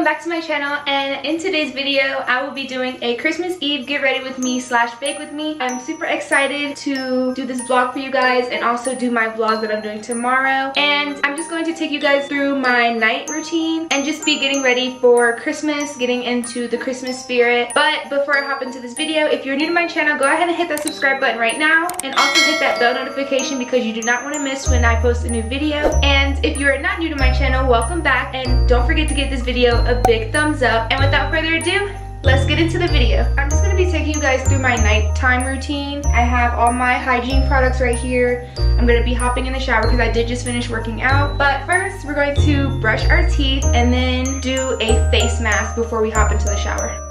welcome back to my channel, and in today's video I will be doing a Christmas Eve get ready with me / bake with me. I'm super excited to do this vlog for you guys and also do my vlog that I'm doing tomorrow, and I'm just going to take you guys through my night routine and just be getting ready for Christmas, getting into the Christmas spirit. But before I hop into this video, if you're new to my channel, go ahead and hit that subscribe button right now and also hit that bell notification because you do not want to miss when I post a new video. And if you're not new to my channel, welcome back, and don't forget to give this video a big thumbs up. And without further ado, let's get into the video. I'm just going to be taking you guys through my nighttime routine. I have all my hygiene products right here. I'm going to be hopping in the shower because I did just finish working out. But first, we're going to brush our teeth and then do a face mask before we hop into the shower.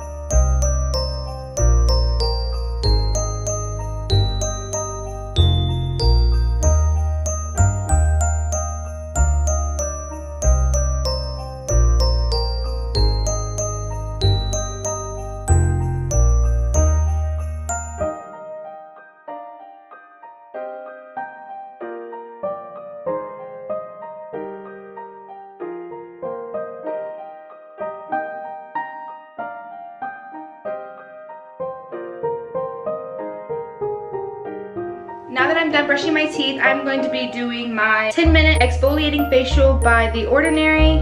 Now that I'm done brushing my teeth, I'm going to be doing my 10-minute exfoliating facial by The Ordinary.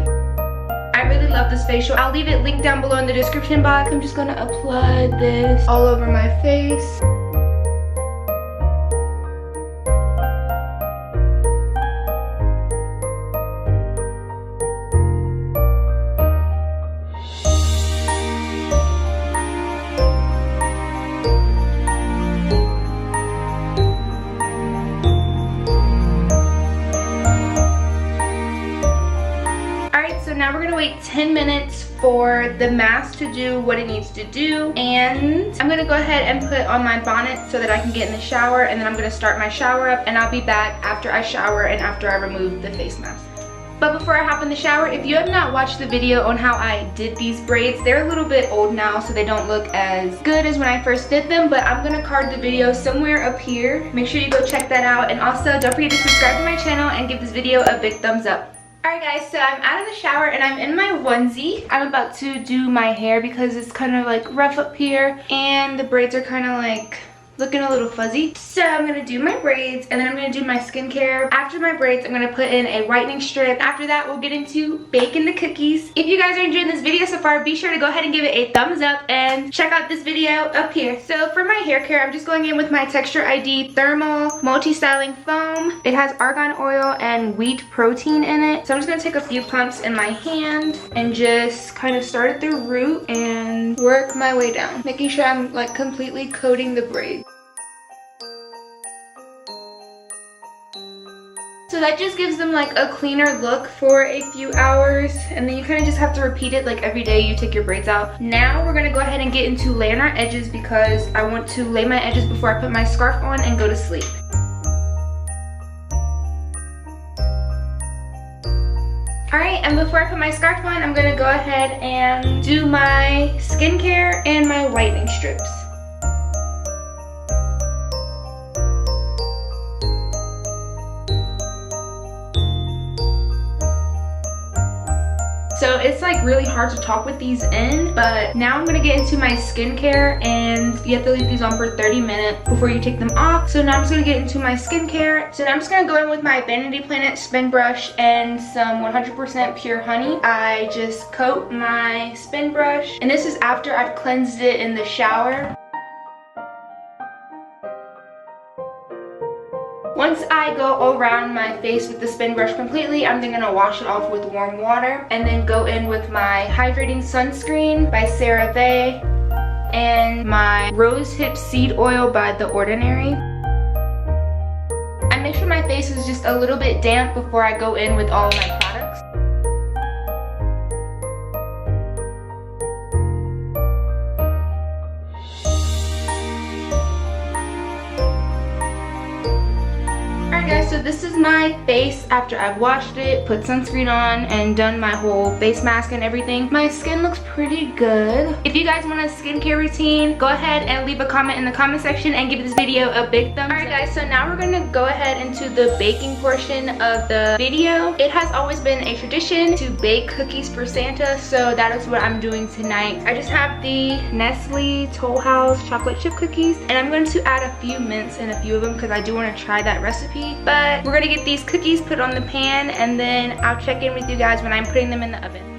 I really love this facial. I'll leave it linked down below in the description box. I'm just going to apply this all over my face. Now we're gonna wait 10 minutes for the mask to do what it needs to do, and I'm gonna go ahead and put on my bonnet so that I can get in the shower, and then I'm gonna start my shower up, and I'll be back after I shower and after I remove the face mask. But before I hop in the shower, if you have not watched the video on how I did these braids, they're a little bit old now, so they don't look as good as when I first did them, but I'm gonna card the video somewhere up here. Make sure you go check that out, and also don't forget to subscribe to my channel and give this video a big thumbs up. Alright guys, so I'm out of the shower and I'm in my onesie. I'm about to do my hair because it's kind of like rough up here and the braids are kind of like looking a little fuzzy. So I'm going to do my braids and then I'm going to do my skincare. After my braids, I'm going to put in a whitening strip. After that, we'll get into baking the cookies. If you guys are enjoying this video so far, be sure to go ahead and give it a thumbs up and check out this video up here. So for my hair care, I'm just going in with my Texture ID Thermal Multi-Styling Foam. It has argan oil and wheat protein in it. So I'm just going to take a few pumps in my hand and just kind of start at the root and work my way down, making sure I'm like completely coating the braids. So that just gives them like a cleaner look for a few hours, and then you kind of just have to repeat it like every day you take your braids out. Now we're gonna go ahead and get into laying our edges because I want to lay my edges before I put my scarf on and go to sleep. Alright, and before I put my scarf on, I'm gonna go ahead and do my skincare and my whitening strips. So it's like really hard to talk with these in, but now I'm gonna get into my skincare, and you have to leave these on for 30 minutes before you take them off. So now I'm just gonna get into my skincare. So now I'm just gonna go in with my Vanity Planet spin brush and some 100% pure honey. I just coat my spin brush, and this is after I've cleansed it in the shower. Once I go around my face with the spin brush completely, I'm then going to wash it off with warm water and then go in with my Hydrating Sunscreen by CereVe and my Rosehip Seed Oil by The Ordinary. I make sure my face is just a little bit damp before I go in with all of my products. So so this is my face after I've washed it, put sunscreen on, and done my whole face mask and everything. My skin looks pretty good. If you guys want a skincare routine, go ahead and leave a comment in the comment section and give this video a big thumbs up. Alright guys, so now we're gonna go ahead into the baking portion of the video. It has always been a tradition to bake cookies for Santa, so that is what I'm doing tonight. I just have the Nestle Toll House chocolate chip cookies, and I'm going to add a few mints in a few of them because I do want to try that recipe. But we're gonna get these cookies put on the pan, and then I'll check in with you guys when I'm putting them in the oven.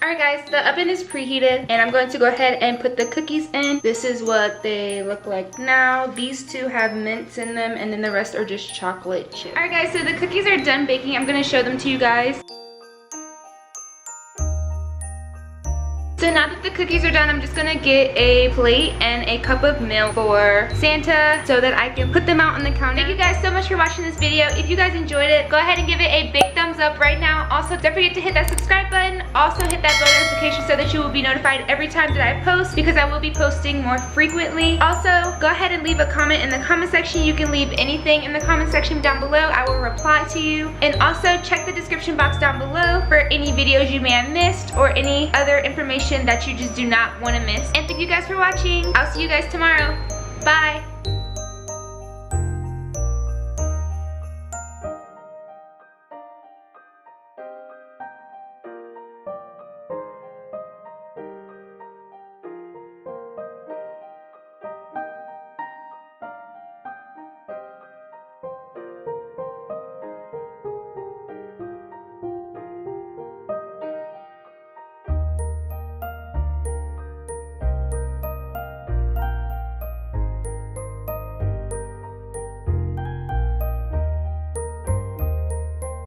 Alright guys, the oven is preheated and I'm going to go ahead and put the cookies in. This is what they look like now. These two have mints in them and then the rest are just chocolate chips. Alright guys, so the cookies are done baking. I'm going to show them to you guys. So now that the cookies are done, I'm just gonna get a plate and a cup of milk for Santa so that I can put them out on the counter. Thank you guys so much for watching this video. If you guys enjoyed it, go ahead and give it a big thumbs up right now. Also, don't forget to hit that subscribe button. Also, hit that bell notification so that you will be notified every time that I post, because I will be posting more frequently. Also, go ahead and leave a comment in the comment section. You can leave anything in the comment section down below. I will reply to you. And also, check the description box down below for any videos you may have missed or any other information that you just do not want to miss. And thank you guys for watching. I'll see you guys tomorrow. Bye.